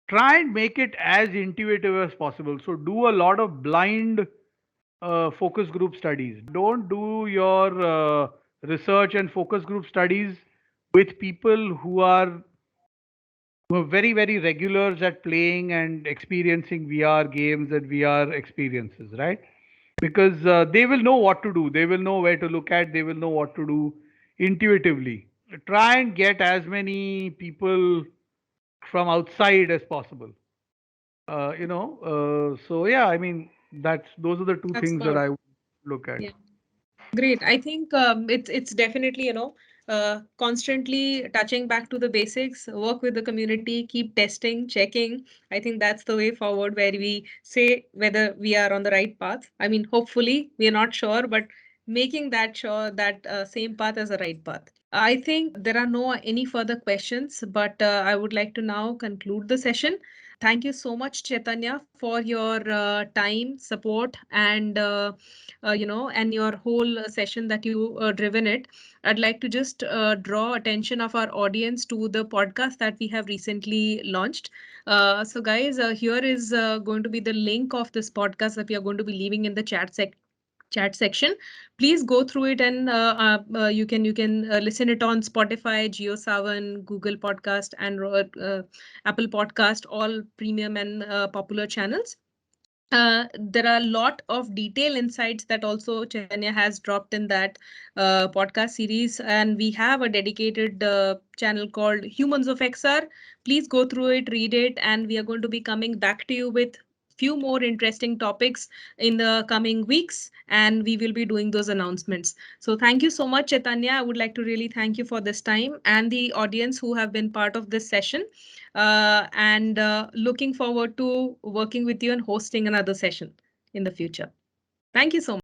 try and make it as intuitive as possible. So do a lot of blind focus group studies. Don't do your research and focus group studies with people who are very, very regulars at playing and experiencing VR games and VR experiences, right? Because they will know what to do. They will know where to look at. They will know what to do intuitively. Try and get as many people from outside as possible. So yeah, I mean, those are the two things that I would look at. Yeah. Great. I think it's definitely, constantly touching back to the basics, work with the community, keep testing, checking. I think that's the way forward, where we say whether we are on the right path. I mean, hopefully we are not sure, but making that sure that same path as the right path. I think there are no any further questions, but I would like to now conclude the session. Thank you so much, Chaitanya, for your time, support, and and your whole session that you driven it. I'd like to just draw attention of our audience to the podcast that we have recently launched. So, guys, here is going to be the link of this podcast that we are going to be leaving in the chat section. Please go through it, and you can listen it on Spotify, JioSavan, Google Podcast, and Apple Podcast, all premium and popular channels. There are a lot of detailed insights that also Chaitanya has dropped in that podcast series, and we have a dedicated channel called Humans of XR. Please go through it, read it, and we are going to be coming back to you with few more interesting topics in the coming weeks, and we will be doing those announcements. So thank you so much, Chaitanya. I would like to really thank you for this time, and the audience who have been part of this session, and looking forward to working with you and hosting another session in the future. Thank you so much.